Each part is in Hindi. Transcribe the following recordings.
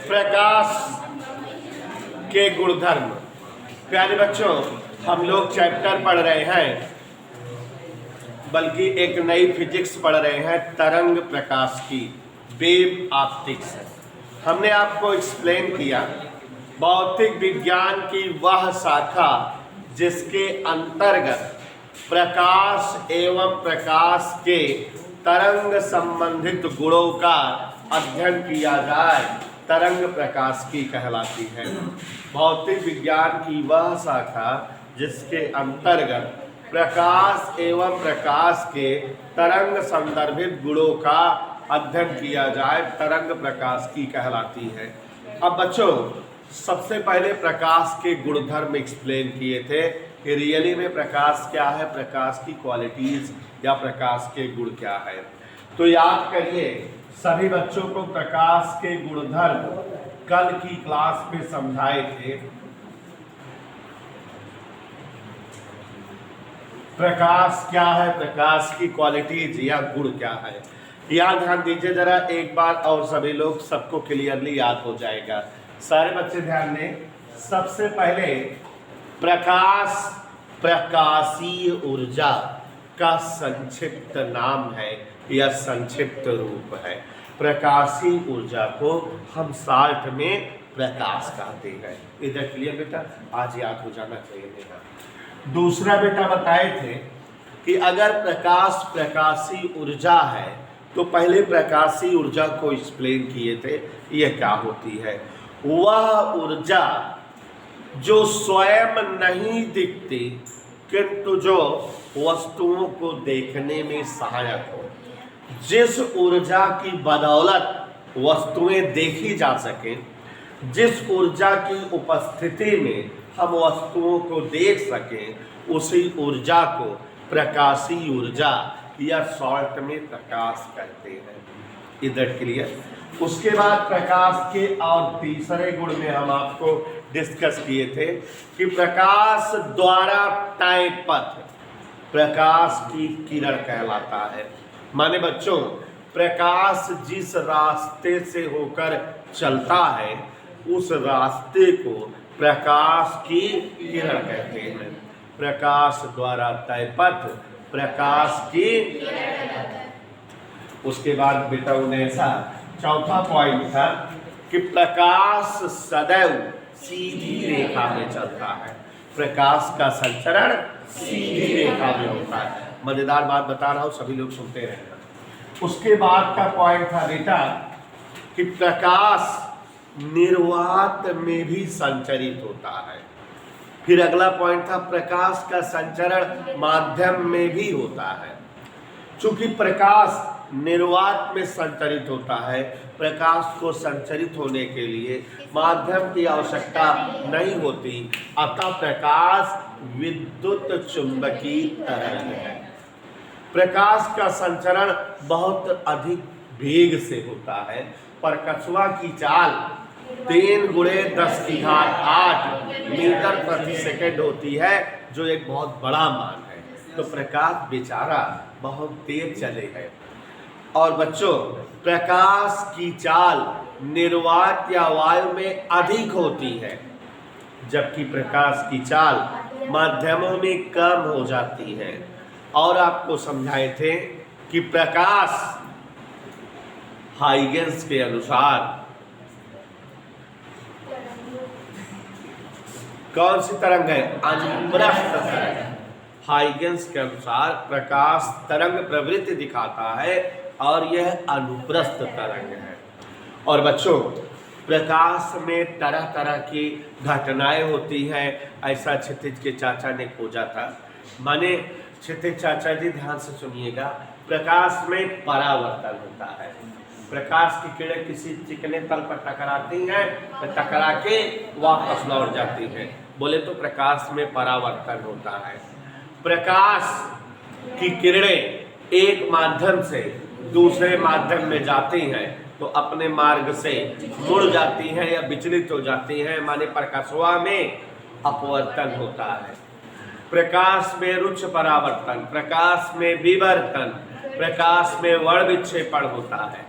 प्रकाश के गुणधर्म। प्यारे बच्चों, हम लोग चैप्टर पढ़ रहे हैं, बल्कि एक नई फिजिक्स पढ़ रहे हैं, तरंग प्रकाश की, वेव ऑप्टिक्स। हमने आपको एक्सप्लेन किया भौतिक विज्ञान की वह शाखा जिसके अंतर्गत प्रकाश एवं प्रकाश के तरंग संबंधित गुणों का अध्ययन किया जाए, तरंग प्रकाश की कहलाती है। भौतिक विज्ञान की वह शाखा जिसके अंतर्गत प्रकाश एवं प्रकाश के तरंग संदर्भित गुणों का अध्ययन किया जाए, तरंग प्रकाश की कहलाती है। अब बच्चों, सबसे पहले प्रकाश के गुणधर्म एक्सप्लेन किए थे कि रियली में प्रकाश क्या है, प्रकाश की क्वालिटीज या प्रकाश के गुण क्या है। तो याद करिए, सभी बच्चों को प्रकाश के गुणधर्म कल की क्लास में समझाए थे। प्रकाश क्या है, प्रकाश की क्वालिटीज या गुण क्या है, यहाँ ध्यान दीजिए जरा एक बार, और सभी लोग, सबको क्लियरली याद हो जाएगा। सारे बच्चे ध्यान दें। सबसे पहले प्रकाश प्रकाशीय ऊर्जा का संक्षिप्त नाम है या संक्षिप्त रूप है। प्रकाशीय ऊर्जा को हम शॉर्ट में प्रकाश कहते हैं। इधर क्लियर बेटा, आज याद हो जाना चाहिए बेटा। दूसरा बेटा बताए थे कि अगर प्रकाश प्रकाशीय ऊर्जा है तो पहले प्रकाशीय ऊर्जा को एक्सप्लेन किए थे, ये क्या होती है। वह ऊर्जा जो स्वयं नहीं दिखती किंतु जो वस्तुओं को देखने में सहायक हो, जिस ऊर्जा की बदौलत वस्तुएं देखी जा सकें, जिस ऊर्जा की उपस्थिति में हम वस्तुओं को देख सकें, उसी ऊर्जा को प्रकाशीय ऊर्जा या शॉर्ट में प्रकाश कहते हैं। इधर क्लियर। उसके बाद प्रकाश के और तीसरे गुण में हम आपको डिस्कस किए थे कि प्रकाश द्वारा तय पथ प्रकाश की किरण कहलाता है। माने बच्चों, प्रकाश जिस रास्ते से होकर चलता है उस रास्ते को प्रकाश की किरण कहते हैं। प्रकाश द्वारा तय पथ प्रकाश की। उसके बाद बेटा उन्हें ऐसा चौथा पॉइंट था कि प्रकाश सदैव सीधी रेखा में चलता है। प्रकाश का संचरण सीधी रेखा में होता है। मजेदार बात बता रहा हूं, सभी लोग सुनते रहना। उसके बाद का पॉइंट था बेटा कि प्रकाश निर्वात में भी संचरित होता है। फिर अगला पॉइंट था प्रकाश का संचरण माध्यम में भी होता है। चूंकि प्रकाश निर्वात में संचरित होता है, प्रकाश को संचरित होने के लिए माध्यम की आवश्यकता नहीं होती, अतः प्रकाश विद्युत चुंबकीय तरंग है। प्रकाश का संचरण बहुत अधिक वेग से होता है, पर कछुआ की चाल 3 × 10⁸ मीटर प्रति सेकंड होती है, जो एक बहुत बड़ा मान है। तो प्रकाश बेचारा बहुत तेज चले है। और बच्चों, प्रकाश की चाल निर्वात या वायु में अधिक होती है, जबकि प्रकाश की चाल माध्यमों में कम हो जाती है। और आपको समझाए थे कि प्रकाश हाइगेंस के अनुसार कौन सी तरंग है, अनुप्रस्थ तरंग। हाइगेंस के अनुसार प्रकाश तरंग प्रवृत्ति दिखाता है और यह अनुप्रस्थ तरंग है। और बच्चों, प्रकाश में तरह तरह की घटनाएं होती हैं, ऐसा क्षितिज के चाचा ने खोजा था। माने क्षितिज चाचा जी ध्यान से सुनिएगा, प्रकाश में परावर्तन होता है। प्रकाश की किरणें किसी चिकने तल पर टकराती हैं, तो टकरा के वापस लौट जाती हैं। बोले तो प्रकाश में परावर्तन होता है। प्रकाश की किरणें एक माध्यम से दूसरे माध्यम में जाती हैं तो अपने मार्ग से मुड़ जाती हैं या विचलित हो जाती हैं। माने प्रकाशवा में अपवर्तन होता है, प्रकाश में रुक्ष परावर्तन, प्रकाश में विवर्तन, प्रकाश में वर्ण विक्षेपण होता है।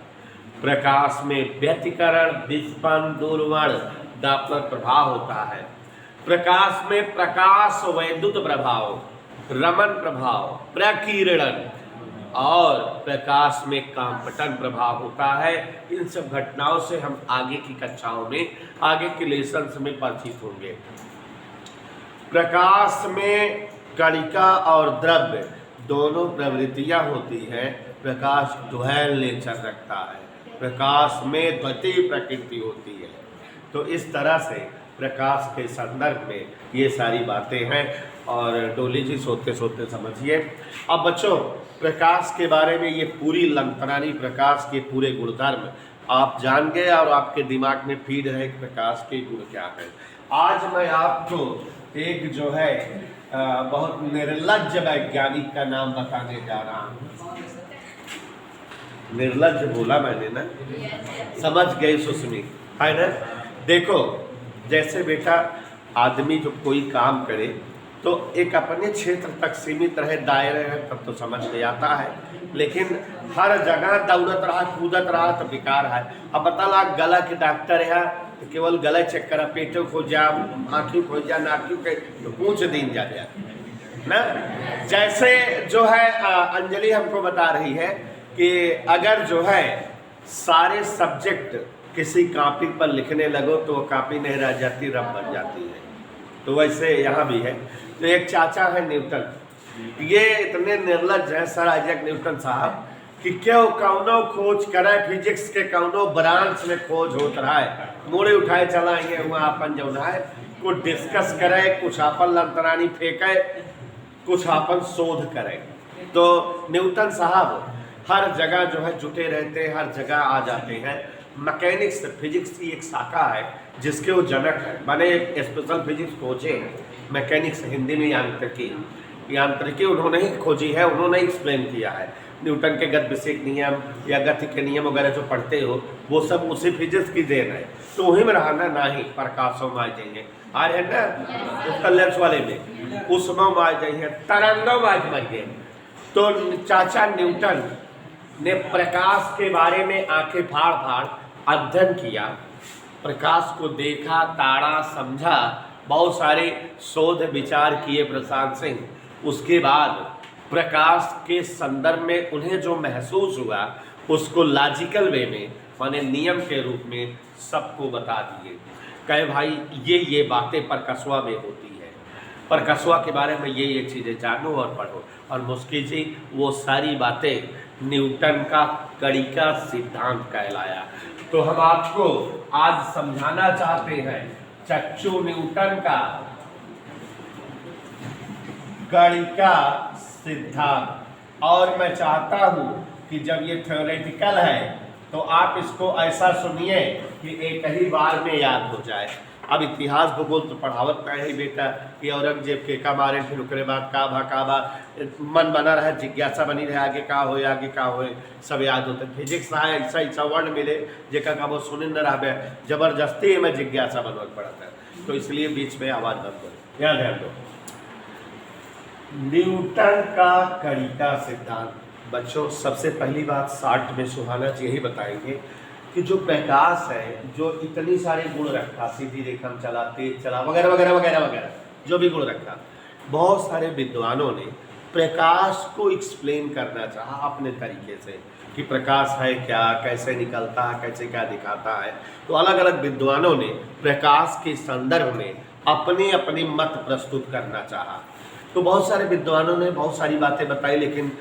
प्रकाश में व्यतिकरण, विस्पन, दूरवर्ण, डॉपलर प्रभाव होता है। प्रकाश में प्रकाश वैद्युत प्रभाव, रमन प्रभाव, प्रकीर्णन और प्रकाश में कांपटन प्रभाव होता है। इन सब घटनाओं से हम आगे की कक्षाओं में, आगे के लेसन्स में परिचित होंगे। प्रकाश में कणिका और द्रव्य दोनों प्रवृत्तियां होती हैं। प्रकाश ड्यूअल नेचर रखता है, प्रकाश में द्वितीय प्रकृति होती है। तो इस तरह से प्रकाश के संदर्भ में ये सारी बातें हैं और डोली जी सोते सोते समझिए। अब बच्चों, प्रकाश के बारे में ये पूरी लंतरानी प्रकाश के पूरे गुणधर्म आप जान गए और आपके दिमाग में फीड है कि प्रकाश के गुण क्या है। आज मैं आपको एक जो है बहुत निर्लज्ज वैज्ञानिक का नाम बताने जा रहा हूँ। निर्लज्ज बोला मैंने ना, समझ गए सुस्मी, है ना। देखो, जैसे बेटा आदमी जो कोई काम करे तो एक अपने क्षेत्र तक सीमित रहे, दायरे रहे, तब तो समझ में आता है। लेकिन हर जगह दौड़त रहा, कूदत रहा तो बेकार है। अब बता ला, गला के डॉक्टर है तो केवल गला चेक करा, पेटों को जा, आँखों को जा, नाकियों के तो पूछ दिन जा ना। जैसे जो है अंजलि हमको बता रही है कि अगर जो है सारे सब्जेक्ट किसी कॉपी पर लिखने लगो तो वो कॉपी नहीं रह जाती, रब बन जाती है। तो वैसे यहाँ भी है। तो एक चाचा है न्यूटन, ये इतने निर्लज्ज हैं सर आइजैक न्यूटन साहब कि क्यों कौनो खोज करे फिजिक्स के कौनो ब्रांच में खोज होत रहा है, मोड़े उठाए चलाएंगे वहाँ अपन जो है कुछ डिस्कस करे, कुछ अपन लंतरानी फेंके, कुछ अपन शोध करे। तो न्यूटन साहब हर जगह जो है जुटे रहते हैं, हर जगह आ जाते हैं। मैकेनिक्स फिजिक्स की एक शाखा है जिसके वो जनक है, मैंने एक स्पेशल फिजिक्स खोजे, मैकेनिक्स हिंदी में यांत्रिकी उन्होंने ही खोजी है, उन्होंने एक्सप्लेन किया है। न्यूटन के गतिविषयक नियम या गति के नियम वगैरह जो पढ़ते हो वो सब उसी फिजिक्स की देन है। तो वहीं में रहना नहीं, प्रकाशों में आ जाइए, आ रहे हैं ना कलर्स वाले में, उसमें आ जाइए, तरंगों में आज मर गए। तो चाचा न्यूटन ने प्रकाश के बारे में आंखें फाड़ फाड़ अध्ययन किया, प्रकाश को देखा, ताड़ा, समझा, बहुत सारे शोध विचार किए प्रशांत सिंह। उसके बाद प्रकाश के संदर्भ में उन्हें जो महसूस हुआ उसको लॉजिकल वे में, माने नियम के रूप में सबको बता दिए। कहे भाई ये बातें प्रकाशवा में होती है, प्रकाशवा के बारे में ये चीज़ें जानो और पढ़ो। और मुस्की जी वो सारी बातें न्यूटन का कणिका सिद्धांत कहलाया। तो हम आपको आज समझाना चाहते हैं चच्चू न्यूटन का कणिका सिद्धांत। और मैं चाहता हूं कि जब ये थ्योरेटिकल है तो आप इसको ऐसा सुनिए कि एक ही बार में याद हो जाए। अब इतिहास भूगोल तो पढ़ावत का है बेटा कि औरंगजेब के का मारे, फिर उसके बाद का भा मन बना रहे, जिज्ञासा बनी रहे, आगे का होए सब याद होते। फिजिक्स रहा ऐसा ऐसा वर्ण मिले जेका का वो सुन न रहा, जबरदस्ती में जिज्ञासा बनवत पड़ता है। तो इसलिए बीच में आवाज़ बंद करो, याद है दो। न्यूटन का कणिका सिद्धांत। बच्चों सबसे पहली बात शार्ट में सुहाना जी यही बताएंगे कि जो प्रकाश है, जो इतनी सारे गुण रखा, सीधी रेखा में चला, तेज चला, वगैरह वगैरह वगैरह वगैरह, जो भी गुण रखा, बहुत सारे विद्वानों ने प्रकाश को एक्सप्लेन करना चाहा अपने तरीके से कि प्रकाश है क्या, कैसे निकलता है, कैसे क्या दिखाता है। तो अलग अलग विद्वानों ने प्रकाश के संदर्भ में अपनी अपनी मत प्रस्तुत करना चाहा। तो बहुत सारे विद्वानों ने बहुत सारी बातें बताई, लेकिन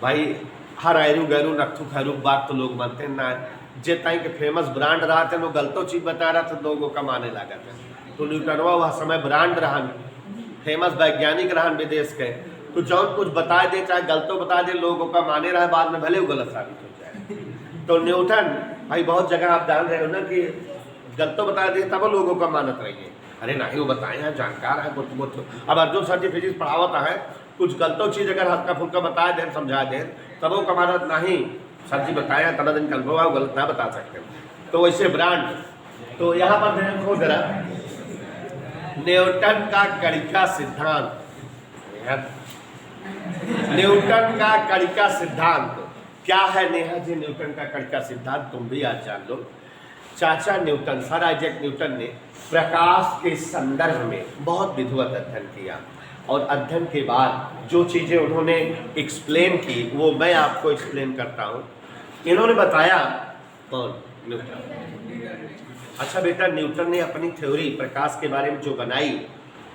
भाई हर आयरू गैरू नक्थू खैरू बात तो लोग मानते हैं ना। जे ताई के फेमस ब्रांड रहा थे वो गलतो चीज बता रहा था, लोगों का माने लगा था। तो न्यूटनवा वह समय ब्रांड रहन, फेमस वैज्ञानिक रहन विदेश के, तो जौन कुछ बता दे चाहे गलतो बता दे, लोगों का माने रहा, बाद में भले वो गलत साबित हो जाए। तो न्यूटन भाई बहुत जगह आप जान रहे हो ना कि गलतो बता दे तब लोगों का मानत रहिए, अरे नहीं वो बताए हैं, जानकार है कुछ। अब अर्जुन सर जी फिजिक्स पढ़ावता है, कुछ गलतो चीज़ अगर हल्का फुल्का बता दें, समझा दें, तब वो का मानत नहीं, सर जी बताया तना दिन कल वो गलत ना बता सकते। तो वैसे ब्रांड, तो यहाँ पर ध्यान खो जरा, न्यूटन का कणिका सिद्धांत। न्यूटन का कणिका सिद्धांत क्या है नेहा जी न्यूटन का कण का सिद्धांत, तुम भी आज जान लो। चाचा न्यूटन, सर आइजैक न्यूटन ने प्रकाश के संदर्भ में बहुत विधिवत अध्ययन किया और अध्ययन के बाद जो चीज़ें उन्होंने एक्सप्लेन की वो मैं आपको एक्सप्लेन करता हूँ। इन्होंने बताया, कौन? न्यूटन। अच्छा बेटा, न्यूटन ने अपनी थ्योरी प्रकाश के बारे में जो बनाई,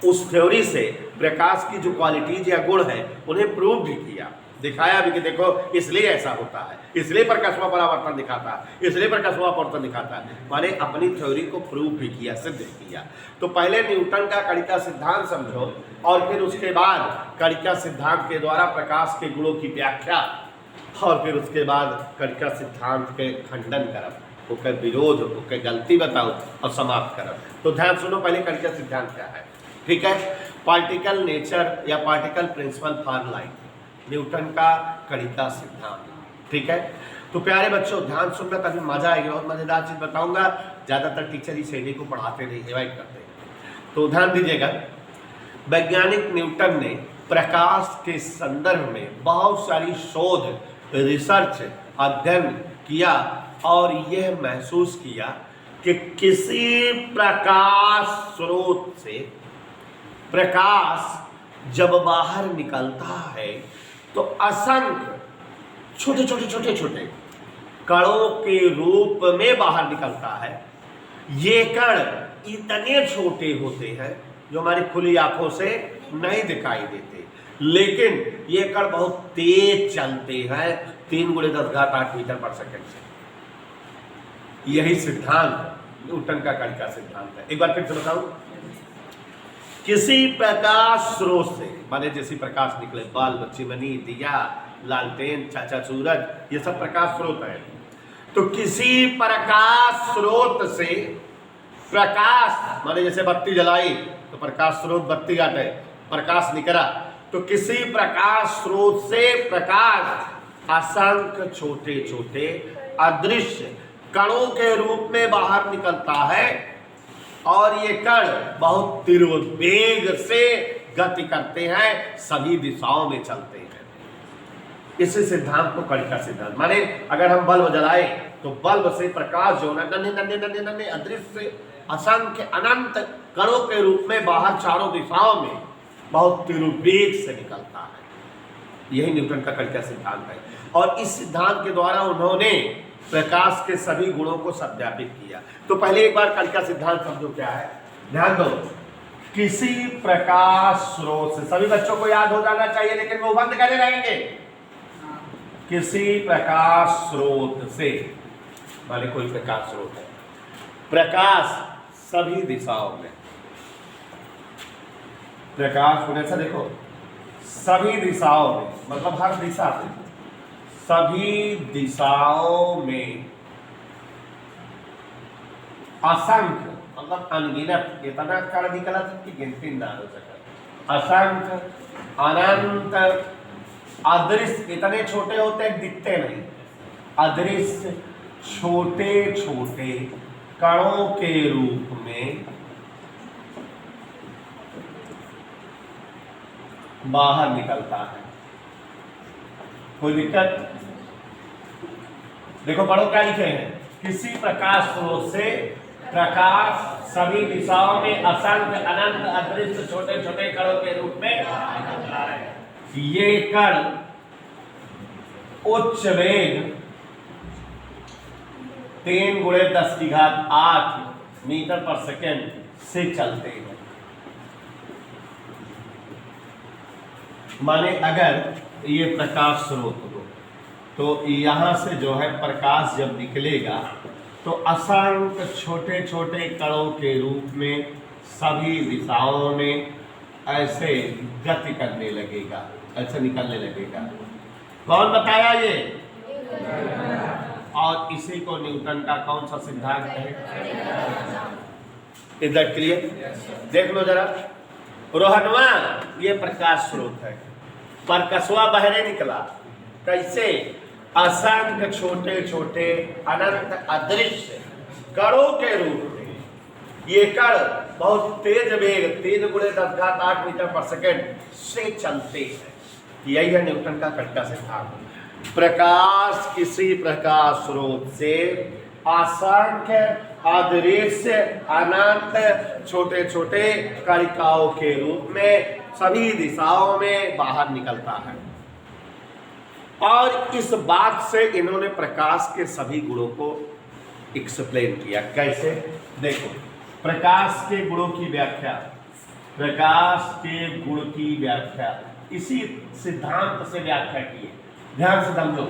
उस थ्योरी से प्रकाश की जो क्वालिटीज या गुण है उन्हें प्रूव भी किया, दिखाया भी कि देखो इसलिए ऐसा होता है, इसलिए प्रकाशवा परावर्तन दिखाता है, इसलिए प्रकाशवा अपवर्तन दिखाता है, माने अपनी थ्योरी को प्रूव भी किया, सिद्ध किया। तो पहले न्यूटन का कणिका सिद्धांत समझो और फिर उसके बाद कणिका सिद्धांत के द्वारा प्रकाश के गुणों की व्याख्या और फिर उसके बाद कणिका सिद्धांत के खंडन करब, उसके विरोध, उसके गलती बताओ और समाप्त करब। तो ध्यान सुनो, पहले कणिका सिद्धांत क्या है, ठीक है? पार्टिकल नेचर या particle principle for light, Newton का कणिका सिद्धांत, ठीक है? तो प्यारे बच्चों ध्यान सुनना, तभी मजा आएगी। बहुत मजेदार चीज बताऊंगा, ज्यादातर टीचर इस श्रेणी को पढ़ाते नहीं, अवॉइड करते हैं, तो ध्यान दीजिएगा। वैज्ञानिक न्यूटन ने प्रकाश के संदर्भ में बहुत सारी शोध, रिसर्च, अध्ययन किया और यह महसूस किया कि किसी प्रकाश स्रोत से प्रकाश जब बाहर निकलता है तो असंख्य छोटे छोटे छोटे छोटे कणों के रूप में बाहर निकलता है। ये कण इतने छोटे होते हैं जो हमारी खुली आंखों से नहीं दिखाई देते, लेकिन ये कण बहुत तेज चलते हैं, 3 × 10⁸ मीटर पर सेकंड से। यही सिद्धांत न्यूटन का कणिका सिद्धांत है। एक बार फिर से बताऊं, किसी प्रकाश स्रोत से, माने जैसी प्रकाश निकले, बल्ब, चिमनी, दिया, लालटेन, चाचा सूरज, ये सब प्रकाश स्रोत है। तो किसी प्रकाश स्रोत से प्रकाश, माने जैसे बत्ती जलाई तो प्रकाश स्रोत बत्ती आटे, प्रकाश निकला, तो किसी प्रकाश स्रोत से प्रकाश असंख्य छोटे छोटे अदृश्य कणों के रूप में बाहर निकलता है और ये कण बहुत तीव्र वेग से गति करते हैं, सभी दिशाओं में चलते हैं। इसी सिद्धांत को कणिका सिद्धांत, माने अगर हम बल्ब जलाए तो बल्ब से प्रकाश जो है नन्हे नन्हे नन्हे नन्हे अदृश्य असंख्य अनंत कणों के रूप में बाहर चारों दिशाओं में बहुत तीव्र वेग से निकलता है। यही न्यूटन का कणिका सिद्धांत है और इस सिद्धांत के द्वारा उन्होंने प्रकाश के सभी गुणों को सत्यापित किया। तो पहले एक बार कणिका सिद्धांत समझो क्या है, ध्यान दो। किसी प्रकाश स्रोत से, सभी बच्चों को याद हो जाना चाहिए लेकिन वो बंद करे रहेंगे। किसी प्रकाश स्रोत से, माने कोई प्रकाश स्रोत है, प्रकाश सभी दिशाओं में, प्रकाश होने से देखो सभी दिशाओं में, मतलब हर दिशा से, सभी दिशाओं में असंख्य, मतलब अनगिनत, इतना कण निकला कि गिनती ना हो सके, असंख्य अनंत अदृश्य, इतने छोटे होते हैं दिखते नहीं, अदृश्य छोटे छोटे कणों के रूप में बाहर निकलता है। कोई दिक्कत? देखो पढ़ो क्या लिखे हैं, किसी प्रकाश स्रोत से प्रकाश सभी दिशाओं में असंख्य अनंत अदृश्य छोटे छोटे कणों के रूप में निकलता है। ये कण उच्च वेग 3 × 10⁸ मीटर पर सेकेंड से चलते हैं। माने अगर ये प्रकाश स्रोत हो तो यहां से जो है प्रकाश जब निकलेगा तो असंख्य छोटे छोटे कणों के रूप में सभी दिशाओं में ऐसे गति करने लगेगा, ऐसे निकलने लगेगा। कौन बताया ये? और इसी को न्यूटन का कौन सा सिद्धांत है? Is that clear? देख लो जरा, रोहनवा ये प्रकाश स्रोत है, परकसवा बहरे निकला, कैसे? असंख्य छोटे छोटे अनंत अदृश्य कणों के रूप में। ये कण बहुत तेज वेग 3 × 10⁸ मीटर पर सेकेंड से चलते हैं। यही है न्यूटन का कणिका सिद्धांत। प्रकाश किसी प्रकाश स्रोत से असंख्य अदृश्य अनंत छोटे छोटे कणिकाओं के रूप में सभी दिशाओं में बाहर निकलता है। और इस बात से इन्होंने प्रकाश के सभी गुणों को एक्सप्लेन किया। कैसे? देखो, प्रकाश के गुणों की व्याख्या, प्रकाश के गुण की व्याख्या इसी सिद्धांत से व्याख्या की है। ध्यान से समझो।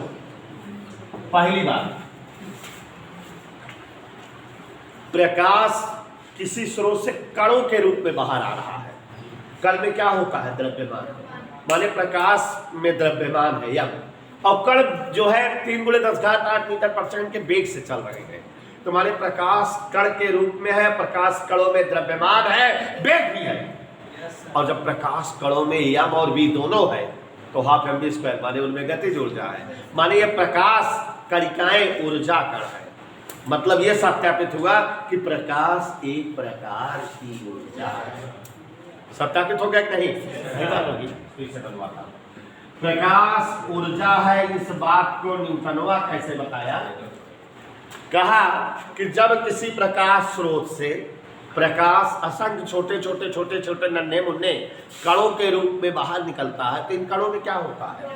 पहली बात, प्रकाश किसी स्रोत से कणों के रूप में बाहर आ रहा है। कण में क्या होता है? द्रव्यमान, माने प्रकाश में द्रव्यमान है यम, और कण जो है 3 × 10⁸ मीटर पर सेकंड के वेग से चल रहे हैं। तो माने प्रकाश कण के रूप में है, प्रकाश कणों में द्रव्यमान है, वेग भी है। और जब प्रकाश कणों में यम और वी दोनों है तो हाफ एम वी स्क्वायर, माने उनमें गतिज ऊर्जा है। माने ये प्रकाश कणिकाएं ऊर्जा कण है। मतलब ये सत्यापित हुआ कि प्रकाश एक प्रकार की ऊर्जा है। सत्यापित हो गया कि नहीं बात होगी? फिर से बनवाता हूं। प्रकाश ऊर्जा है, इस बात को न्यूटनवा कैसे बताया? कहा कि जब किसी प्रकाश स्रोत से प्रकाश असंख्य छोटे छोटे नन्हे मुन्ने कणों के रूप में बाहर निकलता है, तो इन कणों में क्या होता है?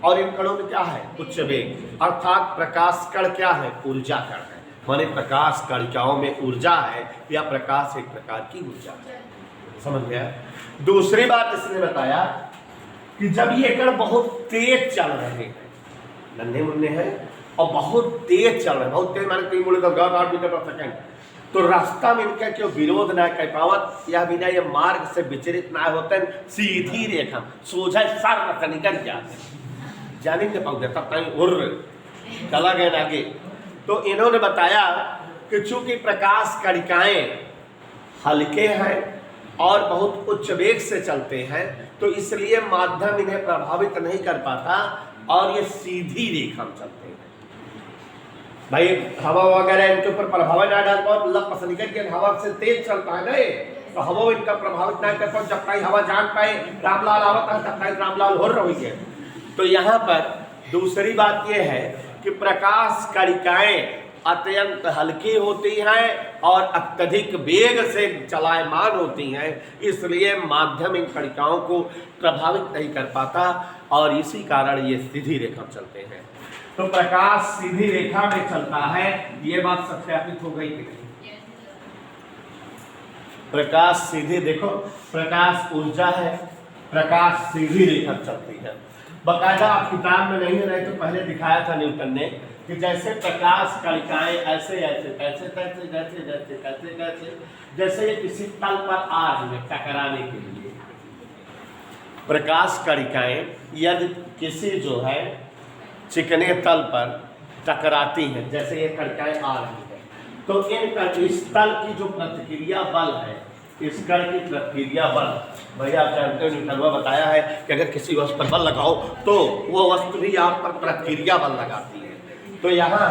और इन कणों में क्या है? उच्च वेग। अर्थात प्रकाश कण क्या है? ऊर्जा कण है। माने प्रकाश कणिकाओं में ऊर्जा है, या प्रकाश एक प्रकार की ऊर्जा है। समझ गया? दूसरी बात इसने बताया कि जब ये कण बहुत तेज चल रहे हैं, नन्हे मुन्ने हैं और बहुत तेज चल रहे हैं, बहुत तेज माने 3 × 10⁸ मीटर पर सेकंड, तो रास्ता में इनका क्यों विरोध ना कर पावत, या बिना ये मार्ग से विचलित ना होते, सीधी रेखा सोझा सर से निकल जाते, जाने के पाओगे तब तक उर्र चला गए आगे। तो इन्होंने बताया कि चूंकि प्रकाश कणिकाएं हल्के हैं और बहुत उच्च वेग से चलते हैं, तो इसलिए माध्यम इन्हें प्रभावित नहीं कर पाता और ये सीधी रेखा में चलते हैं। भाई हवा वगैरह इनके ऊपर प्रभाव ना डाल पाओ, लप से निकल के हवा से तेज चलता है नहीं, तो हवा इनका प्रभावित नहीं कर पाओ। जब तक हवा जान पाए रामलाल आवत है, तब तक रामलाल हो रही है। तो यहाँ पर दूसरी बात यह है कि प्रकाश कणिकाएं अत्यंत हल्की होती हैं और अत्यधिक वेग से चलायमान होती हैं, इसलिए माध्यम इन कणिकाओं को प्रभावित नहीं कर पाता और इसी कारण ये सीधी रेखा में चलते हैं। तो प्रकाश सीधी रेखा में चलता है, ये बात सत्यापित हो गई कि नहीं? प्रकाश सीधी, देखो प्रकाश ऊर्जा है, प्रकाश सीधी रेखा चलती है। बाकायदा आप किताब में नहीं रहे तो पहले दिखाया था न्यूटन ने कि जैसे प्रकाश कणिकाएं ऐसे ऐसे कैसे कैसे जैसे जैसे कैसे कैसे जैसे किसी तल पर आ रही है टकराने के लिए, प्रकाश कणिकाएं यदि किसी जो है चिकने तल पर टकराती हैं, जैसे ये कणिकाएं आ रही है, तो इस तल की जो प्रतिक्रिया बल है, इस कण की प्रतिक्रिया बल, भैया आप जानते हो न्यूटन बताया है कि अगर किसी वस्तु पर बल लगाओ तो वो वस्तु भी आप पर प्रतिक्रिया बल लगाती है। तो यहाँ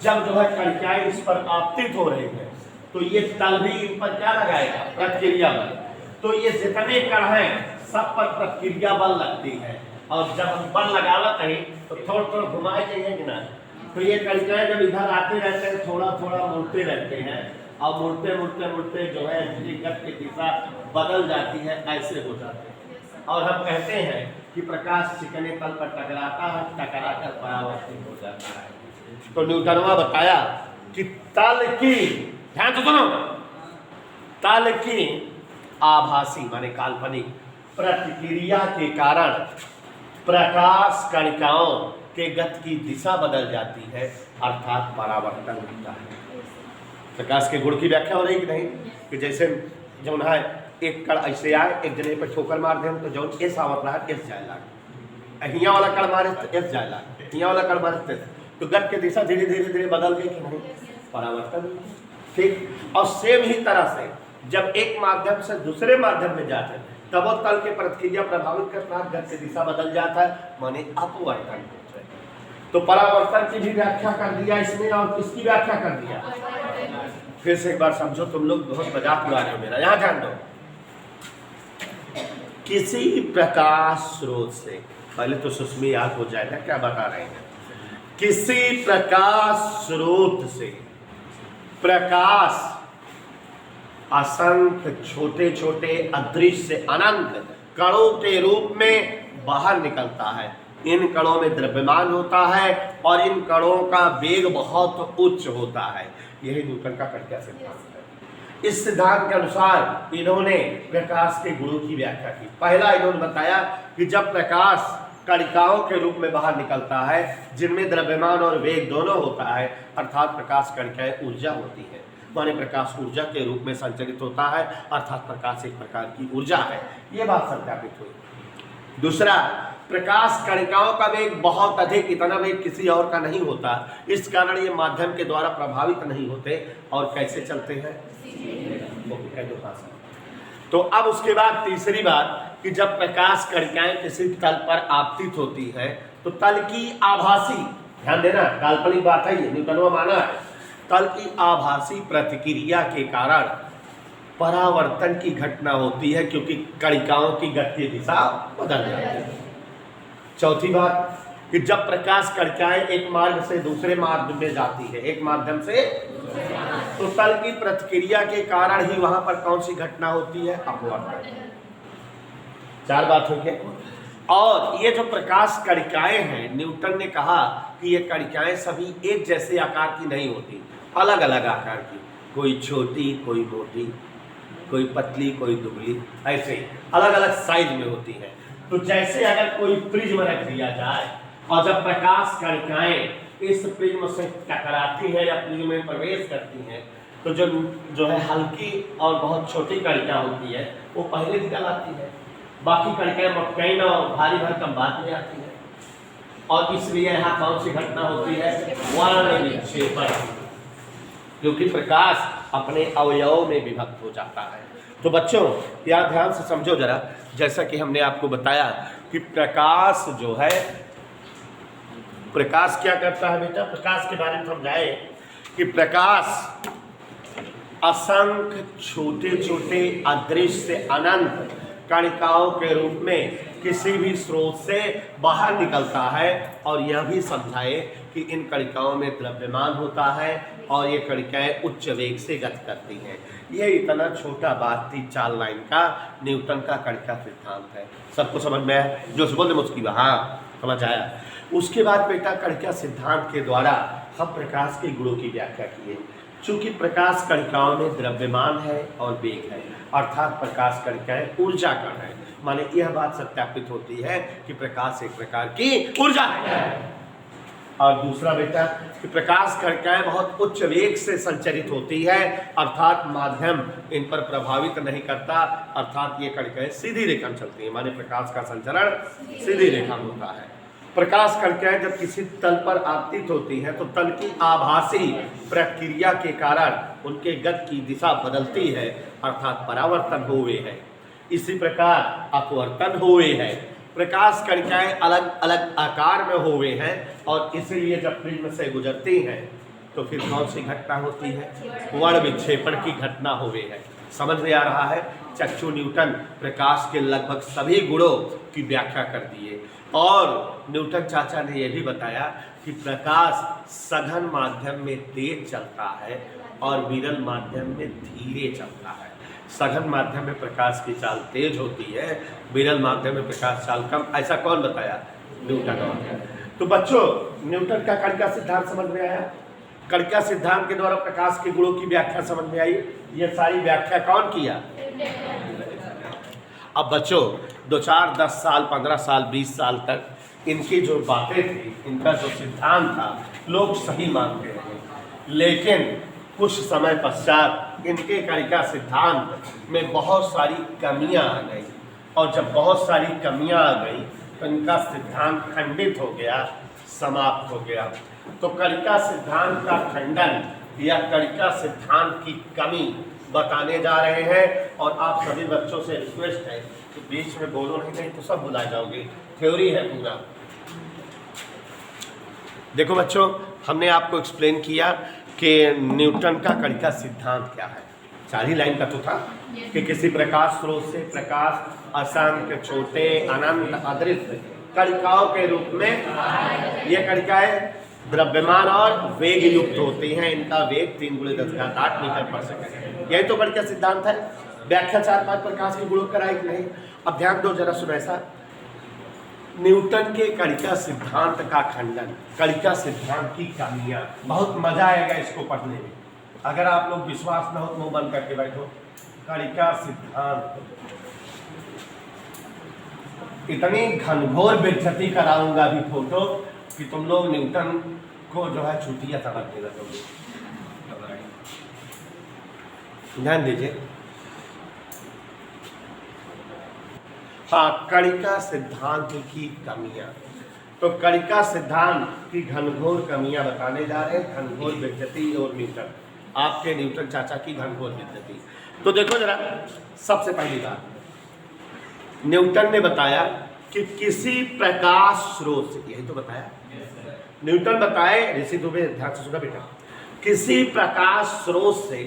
जब जो है कणिकाएं इस पर आपतित हो रही है, तो ये तल भी इन पर क्या लगाएगा? प्रतिक्रिया बल। तो ये जितने कण हैं सब पर प्रतिक्रिया बल लगती है, और जब हम बल लगावत हैं तो थोड़ा थोड़ा घुमाए चाहिए कि ना, तो ये कणिकाएं जब इधर आते रहते हैं थोड़ा थोड़ा मुड़ते रहते हैं, और मुड़ते मुड़ते मुड़ते जो है गति की दिशा बदल जाती है, ऐसे हो जाते हैं। और हम कहते हैं कि प्रकाश चिकने तल पर टकराता है, टकरा कर परावर्तित हो जाता है। तो न्यूटनवा बताया कि तल की, ध्यान से सुनो, तल की आभासी माने काल्पनिक प्रतिक्रिया के कारण प्रकाश कणिकाओं के गति की दिशा बदल जाती है, अर्थात परावर्तन होता है। प्रकाश के गुण की व्याख्या हो रही कि नहीं? कि जैसे जो है एक कण ऐसे आए, एक जगह पर ठोकर मार दे तो जो एस आवत रहा एस जाए लाग, हियाँ वाला कण मारे तो एस जाए लाग, हियाँ वाला कण मारे तो गति की दिशा धीरे धीरे धीरे बदल गई कि नहीं? परावर्तन। ठीक। और सेम ही तरह से जब एक माध्यम से दूसरे माध्यम में जाते हैं तब वो तल के प्रतिक्रिया प्रभावित करता है, गति की दिशा बदल जाता है, माने अपवर्तन। तो परावर्तन की भी व्याख्या कर दिया इसने, और किसकी व्याख्या कर दिया? फिर से एक बार समझो, तुम लोग बहुत मजाक उड़ा रहे हो मेरा, यहां ध्यान दो। किसी प्रकाश स्रोत से पहले तो सुस्मी याद हो जाए ना क्या बता रहे हैं। किसी प्रकाश स्रोत से प्रकाश असंख्य छोटे छोटे अदृश्य अनंत कणों के रूप में बाहर निकलता है। इन कणों में द्रव्यमान होता है और इन कणों का वेग बहुत उच्च होता है। यही न्यूटन का कण का सिद्धांत है। इस सिद्धांत के अनुसार इन्होंने प्रकाश के गुणों की व्याख्या की। पहला इन्होंने बताया कि जब प्रकाश कणिकाओं के रूप में बाहर निकलता है जिनमें द्रव्यमान और वेग दोनों होता है, अर्थात प्रकाश कणिकाएं ऊर्जा होती है, माने प्रकाश ऊर्जा के रूप में संचरित होता है, अर्थात प्रकाश एक प्रकार की ऊर्जा है। ये बात सत्यापित हुई। दूसरा, प्रकाश कणिकाओं का वेग बहुत अधिक, इतना वेग किसी और का नहीं होता, इस कारण ये माध्यम के द्वारा प्रभावित नहीं होते और कैसे चलते हैं, तो अब उसके बाद तीसरी बात कि जब प्रकाश कणिकाएं किसी तल पर आपतित होती है तो तल की आभासी, ध्यान देना काल्पनिक बात है ये, न्यूटन ने माना है, तल की आभासी प्रतिक्रिया के कारण परावर्तन की घटना होती है क्योंकि कणिकाओं की गति दिशा बदल जाती है। चौथी बात कि जब प्रकाश कणिकाएं एक मार्ग से दूसरे मार्ग में जाती है, एक माध्यम से, तो तल की प्रतिक्रिया के कारण ही वहां पर कौन सी घटना होती है, अपवर्तन। चार बात हो गई। और ये जो प्रकाश कणिकाएं हैं, न्यूटन ने कहा कि ये कणिकाएं सभी एक जैसे आकार की नहीं होती, अलग अलग आकार की, कोई छोटी कोई मोटी, कोई पतली कोई दुबली, ऐसे अलग अलग साइज में होती है। तो जैसे अगर कोई प्रिज्म रख दिया जाए और जब प्रकाश कणिकाएं इस प्रिज्म से टकराती है या प्रिज्म में प्रवेश करती हैं तो जो है हल्की और बहुत छोटी कणिका होती है वो पहले निकल आती है, बाकी कणिकाएं मटकैन और भारी भरकम बाद में आती है। और इसलिए यहाँ कौन सी घटना होती है, वर्ण विक्षेपण, क्योंकि प्रकाश अपने अवयवों में विभक्त हो जाता है। तो बच्चों यार ध्यान से समझो जरा, जैसा कि हमने आपको बताया कि प्रकाश जो है, प्रकाश क्या करता है बेटा, प्रकाश के बारे में समझाए कि प्रकाश असंख्य छोटे छोटे अदृश्य अनंत कणिकाओं के रूप में किसी भी स्रोत से बाहर निकलता है। और यह भी समझाए कि इन कणिकाओं में द्रव्यमान होता है और ये कणिकाएं उच्च वेग से गति करती हैं। यह इतना छोटा बात थी 4 लाइन का न्यूटन का कण का सिद्धांत है। सबको समझ में आया, जो बोले मुझकी हाँ समझ आया। उसके बाद बेटा कण का सिद्धांत के द्वारा हम प्रकाश के गुणों की व्याख्या किए। चूंकि प्रकाश कणिकाओं में द्रव्यमान है और वेग है, अर्थात प्रकाश कणिकाएं ऊर्जा कण है, माने यह बात सत्यापित होती है कि प्रकाश एक प्रकार की ऊर्जा है। और दूसरा बेटा कि प्रकाश कणिकाएं बहुत उच्च वेग से संचरित होती है, अर्थात माध्यम इन पर प्रभावित नहीं करता, अर्थात ये कणिकाएं सीधी रेखा में चलती है, माने प्रकाश का संचरण सीधी रेखा में होता है। प्रकाश कणिकाएं जब किसी तल पर आपतित होती हैं तो तल की आभासी प्रक्रिया के कारण उनके गति की दिशा बदलती है, अर्थात परावर्तन हुए है। इसी प्रकार अपवर्तन हुए है। प्रकाश कणिकाएं अलग अलग आकार में हुए हैं और इसलिए जब प्रिज्म से गुजरती हैं तो फिर कौन सी घटना होती है, वर्ण विक्षेपण की घटना हुए है। समझ में आ रहा है। चक्षु न्यूटन प्रकाश के लगभग सभी गुणों की व्याख्या कर दिए और न्यूटन चाचा ने यह भी बताया कि प्रकाश सघन माध्यम में तेज चलता है और विरल माध्यम में धीरे चलता है। सघन माध्यम में प्रकाश की चाल तेज होती है, विरल माध्यम में प्रकाश चाल कम। ऐसा कौन बताया, न्यूटन। तो बच्चों न्यूटन का कण का सिद्धांत समझ में आया। कण का सिद्धांत के द्वारा प्रकाश के गुणों की व्याख्या समझ में आई। ये सारी व्याख्या कौन किया, अब बच्चों 2, 4, 10 साल 15 साल 20 साल तक इनकी जो बातें थी, इनका जो सिद्धांत था, लोग सही मानते रहे, लेकिन कुछ समय पश्चात इनके कण का सिद्धांत में बहुत सारी कमियां आ गई और जब बहुत सारी कमियां आ गई तो इनका सिद्धांत खंडित हो गया, समाप्त हो गया। तो कण का सिद्धांत का खंडन या कण का सिद्धांत की कमी बताने जा रहे हैं और आप सभी बच्चों से रिक्वेस्ट है कि बीच में बोलो नहीं तो सब भुला जाओगे, थ्योरी है पूरा। देखो बच्चों, हमने आपको एक्सप्लेन किया कि न्यूटन का कण का सिद्धांत क्या है। 4 ही लाइन का तो था कि किसी प्रकाश स्रोत से प्रकाश असंख्य छोटे अनंत अदृश्य कणिकाओं के रूप में, ये कणिकाएं द्रव्यमान और वेग युक्त होती हैं, इनका वेग 3 × 10⁸ मीटर पर सेकंड। यही तो गणित का सिद्धांत है। व्याख्या 4-5 प्रकाश के गुणों कराई कि नहीं। अब ध्यान दो जरा, सुनो ऐसा, न्यूटन के कणिका सिद्धांत का खंडन, कणिका सिद्धांत की कमियां, बहुत मजा आएगा इसको पढ़ने में। अगर आप लोग विश्वास न हो तो मुंह बंद करके बैठो। कणिका सिद्धांत, इतनी घनघोर बेइज्जती कराऊंगा अभी फोटो कि तुम लोग न्यूटन को जो है छुट्टियां समझने लगोगे। ध्यान दीजिए। हाँ, कणिका सिद्धांत की कमियां। तो कणिका सिद्धांत की घनघोर कमियां बताने जा रहे हैं। घनघोर बेइज्जती और न्यूटन, आपके न्यूटन चाचा की घनघोर बेइज्जती। तो देखो जरा, सबसे पहली बात, न्यूटन ने बताया कि किसी प्रकाश स्रोत से, यही तो बताया न्यूटन बताए, ऋषि दुबे ध्यान से सुना बेटा, किसी प्रकाश स्रोत से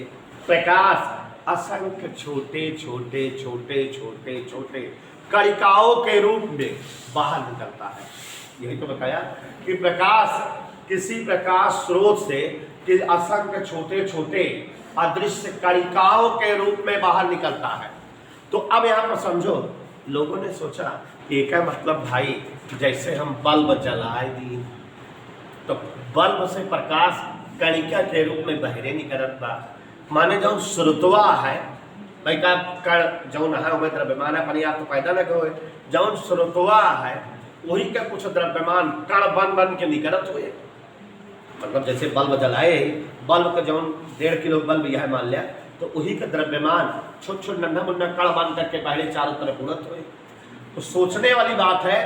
प्रकाश असंख्य छोटे छोटे छोटे छोटे छोटे कणिकाओं के रूप में बाहर निकलता है। यही तो बताया कि प्रकाश किसी प्रकाश स्रोत से कि असंख्य छोटे छोटे अदृश्य कणिकाओं के रूप में बाहर निकलता है। तो अब यहाँ पर समझो, लोगों ने सोचा एक है मतलब भाई, जैसे हम बल्ब जलाए दी तो बल्ब से प्रकाश कणिका के रूप में बहरे निकलता, माने जो स्रोतवा है भाई का कण जौन है वह द्रव्यमान है, आप तो पैदा न कहो, जौन स्रोतवा है वही का कुछ द्रव्यमान कण बन बन के निकलत हुए। मतलब जैसे बल्ब जलाए, बल्ब का जौन 1.5 किलो बल्ब यह मान लिया, तो वही का द्रव्यमान छोट छोट नन्हा मुन्ना कण बन करके पहले चारों तरफ उड़त हुए। तो सोचने वाली बात है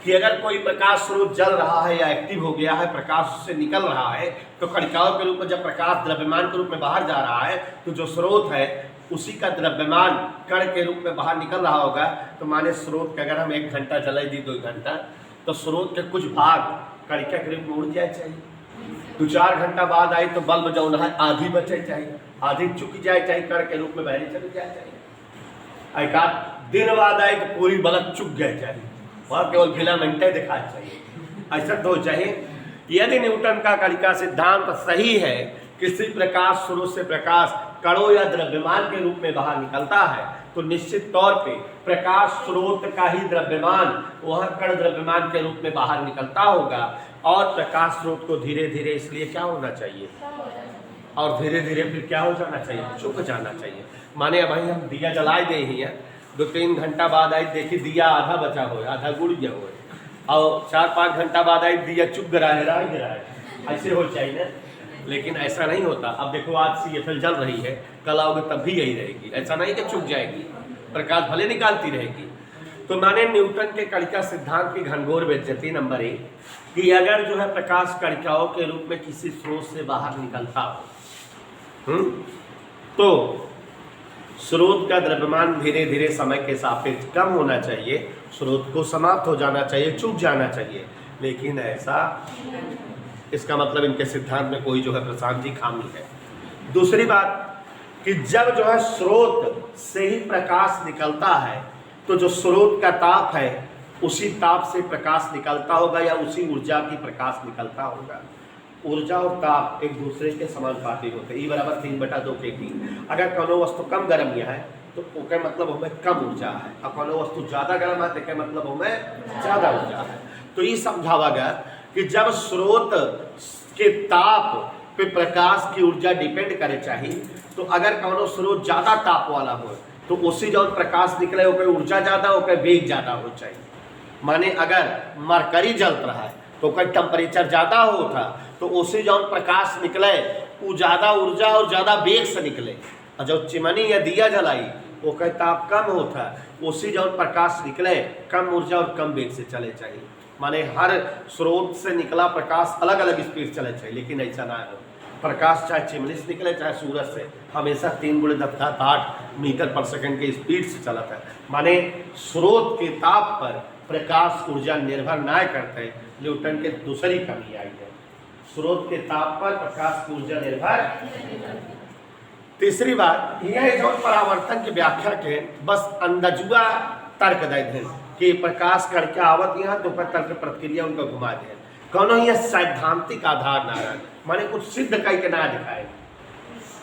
कि अगर कोई प्रकाश स्रोत जल रहा है या एक्टिव हो गया है, प्रकाश उससे निकल रहा है, तो कणिकाओं के रूप में जब प्रकाश द्रव्यमान के रूप में बाहर जा रहा है, तो जो स्रोत है उसी का द्रव्यमान कण के रूप में बाहर निकल रहा होगा। तो माने स्रोत के अगर हम 1 घंटा जलाई दी 2 घंटा, तो स्रोत के कुछ भाग कणिका के रूप में उड़ जाए चाहिए। 2-4 घंटा बाद आई तो बल्ब जो है आधी बचे चाहिए, आधी चुक जाए चाहिए, कण के रूप में बहरी चली जाए चाहिए। एक आध दिन बाद आई तो पूरी बल्ब चुक गए चाहिए, वहाँ केवल फिलामेंट दिखा चाहिए, ऐसा तो चाहिए। यदि न्यूटन का कणिका सिद्धांत सही है, किसी प्रकाश स्रोत से प्रकाश कणों या द्रव्यमान के रूप में बाहर निकलता है, तो निश्चित तौर पे प्रकाश स्रोत का ही द्रव्यमान वह कण द्रव्यमान के रूप में बाहर निकलता होगा। और प्रकाश स्रोत को धीरे धीरे इसलिए क्या होना चाहिए, और धीरे धीरे फिर क्या हो जाना चाहिए, चुक जाना चाहिए। माने अब भाई हम दिया जलाए दे ही हैं, 2-3 घंटा बाद आई देखी दिया आधा बचा हो, आधा गुड़ गया हो, और 4-5 घंटा बाद आई दिया चुप गिरा है, ऐसे हो चाहिए ना। लेकिन ऐसा नहीं होता। अब देखो आज CFL जल रही है, कल आओगे तब भी यही रहेगी, ऐसा नहीं कि चुक जाएगी, प्रकाश भले निकालती रहेगी। तो माने न्यूटन के कणिका सिद्धांत की घनघोर बेइज्जती नंबर 1 कि अगर जो है प्रकाश कणिकाओं के रूप में किसी स्रोत से बाहर निकलता हो, तो स्रोत का द्रव्यमान धीरे धीरे समय के सापेक्ष कम होना चाहिए, स्रोत को समाप्त हो जाना चाहिए, चूक जाना चाहिए। लेकिन ऐसा, इसका मतलब इनके सिद्धांत में कोई जो है प्रशांत जी खामी है। दूसरी बात कि जब जो है स्रोत से ही प्रकाश निकलता है, तो जो स्रोत का ताप है उसी ताप से प्रकाश निकलता होगा या उसी ऊर्जा की प्रकाश निकलता होगा। ऊर्जा और ताप एक दूसरे के समानुपाती होते हैं, E = 3/2 kT। अगर कोनो वस्तु कम गर्म है तो ओके मतलब हमें कम ऊर्जा है, और कोनो वस्तु ज़्यादा गर्म है तो मतलब हमें ज़्यादा ऊर्जा है। तो ये समझावा गया कि जब स्रोत के ताप पे प्रकाश की ऊर्जा डिपेंड करे चाहिए, तो अगर कोनो स्रोत ज़्यादा ताप वाला हो तो उसी जो प्रकाश निकले ओके ऊर्जा ज़्यादा, ओके वेग ज़्यादा हो चाहिए। माने अगर मरकरी जल रहा है तो ओकर टेम्परेचर ज़्यादा होता, तो उसी जो प्रकाश निकले वो ज़्यादा ऊर्जा और ज़्यादा वेग से निकले। और जो चिमनी या दिया जलाई ओकर ताप कम होता, उसी जो प्रकाश निकले कम ऊर्जा और कम वेग से चले चाहिए। माने हर स्रोत से निकला प्रकाश अलग अलग स्पीड चले चाहिए, लेकिन ऐसा ना हो। प्रकाश चाहे चिमनी से निकले चाहे सूरज से, हमेशा 3 × 10⁸ मीटर/सेकंड के स्पीड से चलता है। माने स्रोत के ताप पर प्रकाश ऊर्जा निर्भर ना करते। न्यूटन के दूसरी कमी आई है, स्रोत के ताप पर प्रकाश ऊर्जा निर्भर। तीसरी बात यह जो परावर्तन की व्याख्या के बस अंदाजुआ तर्क दे दें कि प्रकाश करके आवत यहाँ तो पर तर्क प्रक्रिया उनको घुमा दे कौनो ये सैद्धांतिक आधार ना रहे, माने कुछ सिद्ध करके ना दिखाए,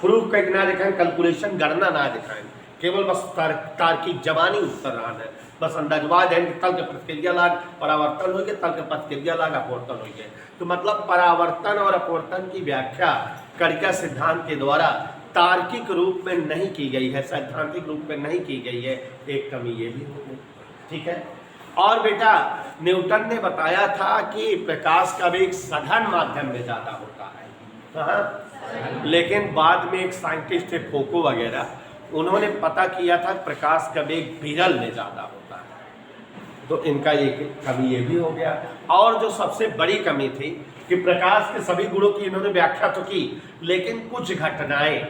प्रूफ करके ना दिखाएं, कैलकुलेशन गणना ना दिखाएं, केवल बस तार्किक जबानी उत्तर रहा है, बस अंदाजवाद है कि तर्क प्रतिक्रिया लाग परावर्तन हो गए, तर्क प्रतिक्रिया लाग अपवर्तन हो गए। तो मतलब परावर्तन और अपवर्तन की व्याख्या कणिका सिद्धांत के द्वारा तार्किक रूप में नहीं की गई है, सैद्धांतिक रूप में नहीं की गई है, एक कमी ये भी हो गई। ठीक है। और बेटा न्यूटन ने बताया था कि प्रकाश का वेग सघन माध्यम में ज्यादा होता है, हाँ? लेकिन बाद में एक साइंटिस्ट थे फोको वगैरह, उन्होंने पता किया था प्रकाश का वेग विरल में ज्यादा होता है, तो इनका एक कमी ये भी हो गया। और जो सबसे बड़ी कमी थी कि प्रकाश के सभी गुणों की इन्होंने व्याख्या तो की, लेकिन कुछ घटनाएं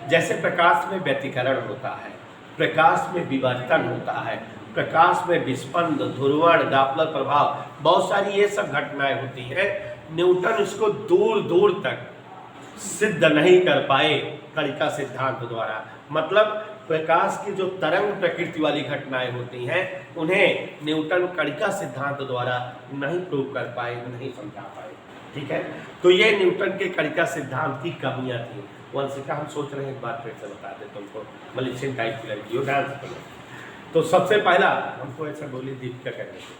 जैसे प्रकाश में व्यतिकरण होता है, प्रकाश में विवर्तन होता है, प्रकाश में विस्पंद, ध्रुवण, डॉपलर प्रभाव, बहुत सारी ये सब घटनाएं होती है। न्यूटन इसको दूर दूर तक सिद्ध नहीं कर पाए कणिका सिद्धांत द्वारा। मतलब प्रकाश की जो तरंग प्रकृति वाली घटनाएं होती हैं उन्हें न्यूटन कणिका सिद्धांत द्वारा नहीं प्रूव कर पाए, नहीं समझा पाए। ठीक है। तो ये न्यूटन के कणिका सिद्धांत की कमियां थी। वंशिका हम सोच रहे हैं एक बार फिर से बता दे तुमको, मलिशियन टाइप की लड़की हो, डांस करो। तो सबसे पहला हमको ऐसा बोली दीपिका कहने को,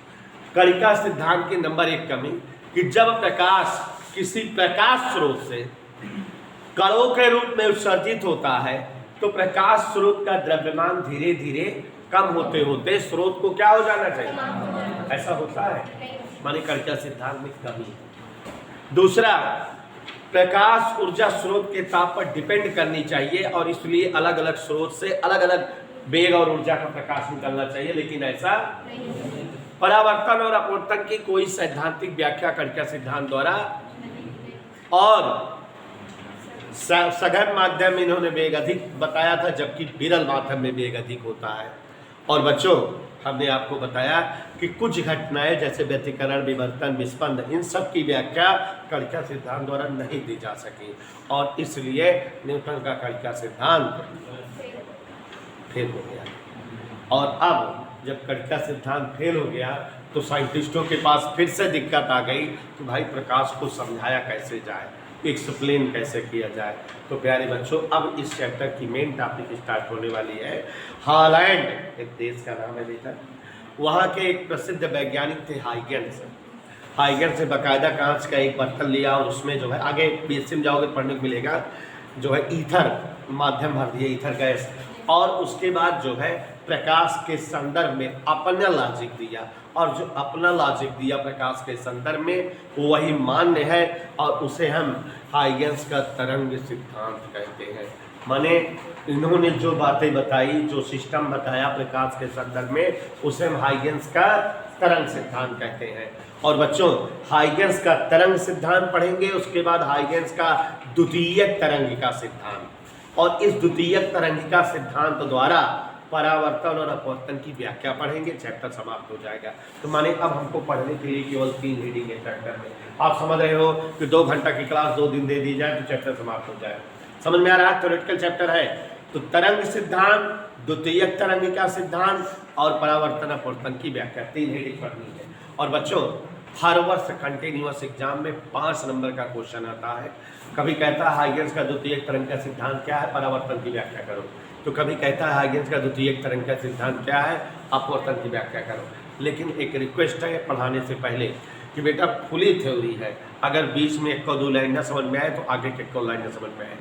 कणिका सिद्धांत की नंबर 1 कमी कि जब प्रकाश किसी प्रकाश स्रोत से कणों के रूप में उत्सर्जित होता है तो प्रकाश स्रोत का द्रव्यमान धीरे धीरे कम होते होते स्रोत को क्या हो जाना चाहिए, ऐसा होता है, माने कणिका सिद्धांत में कमी है। दूसरा, प्रकाश ऊर्जा स्रोत के ताप पर डिपेंड करनी चाहिए और इसलिए अलग अलग स्रोत से अलग अलग वेग और ऊर्जा का प्रकाश निकलना चाहिए, लेकिन ऐसा नहीं। परावर्तन और अपवर्तन की कोई सैद्धांतिक व्याख्या कणिका सिद्धांत द्वारा, और सघन माध्यम में इन्होंने वेग अधिक बताया था जबकि विरल माध्यम में वेग अधिक होता है। और बच्चों हमने आपको बताया कि कुछ घटनाएं जैसे व्यतिकरण, विवर्तन, विस्पंद, इन सब की व्याख्या कणिका सिद्धांत द्वारा नहीं दी जा सकी और इसलिए न्यूटन का कणिका सिद्धांत फेल हो गया। और अब जब कणिका सिद्धांत फेल हो गया तो साइंटिस्टों के पास फिर से दिक्कत आ गई कि भाई प्रकाश को समझाया कैसे जाए, एक्सप्लेन कैसे किया जाए। तो प्यारे बच्चों अब इस चैप्टर की मेन टॉपिक स्टार्ट होने वाली है। हॉलैंड एक देश का नाम है बेटा, वहाँ के एक प्रसिद्ध वैज्ञानिक थे हाइगेंस। हाइगेंस से बाकायदा कांच का एक बर्तन लिया और उसमें जो है, आगे बीएससी में जाओगे पढ़ने को मिलेगा, जो है ईथर माध्यम भर दिया, ईथर गैस, और उसके बाद जो है प्रकाश के संदर्भ में अपना लॉजिक दिया, और जो अपना लॉजिक दिया प्रकाश के संदर्भ में वही मान्य है और उसे हम हाइगेंस का तरंग सिद्धांत कहते हैं। माने इन्होंने जो बातें बताई, जो सिस्टम बताया प्रकाश के संदर्भ में, उसे हम हाइगेंस का तरंग सिद्धांत कहते हैं। और बच्चों हाइगेंस का तरंग सिद्धांत पढ़ेंगे, उसके बाद हाइगेंस का द्वितीयक तरंगिका सिद्धांत, और इस द्वितीयक तरंगिका सिद्धांत द्वारा परावर्तन और अपवर्तन की व्याख्या पढ़ेंगे, चैप्टर समाप्त हो जाएगा। तो माने अब हमको पढ़ने के लिए केवल 3 रीडिंग है चैप्टर में। आप समझ रहे हो कि 2 घंटा की क्लास 2 दिन दे दी जाए तो चैप्टर समाप्त हो जाए। समझ में आ रहा है? थ्योरेटिकल चैप्टर है तो तरंग सिद्धांत, द्वितीयक तरंगिका सिद्धांत और परावर्तन अपवर्तन की व्याख्या, 3 रीडिंग पढ़नी है। और बच्चों हर वर्ष कंटिन्यूअस एग्जाम में 5 नंबर का क्वेश्चन आता है। कभी कहता है हाइगेंस का द्वितीयक तरंग का सिद्धांत क्या है, परावर्तन की व्याख्या करो, तो कभी कहता है हाइगेंस का द्वितीयक तरंग का सिद्धांत क्या है, अपवर्तन की व्याख्या करो। लेकिन एक रिक्वेस्ट है पढ़ाने से पहले कि बेटा फुली थ्योरी है, अगर बीच में 1-2 लाइन ना समझ में आए तो आगे के 1 लाइन ना समझ में आए।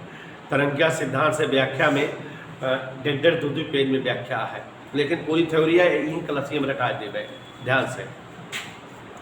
तरंगिका सिद्धांत से व्याख्या में 1.5-2 पेज में व्याख्या है, लेकिन पूरी थ्योरी है, यही क्लास में रखा देवे ध्यान से।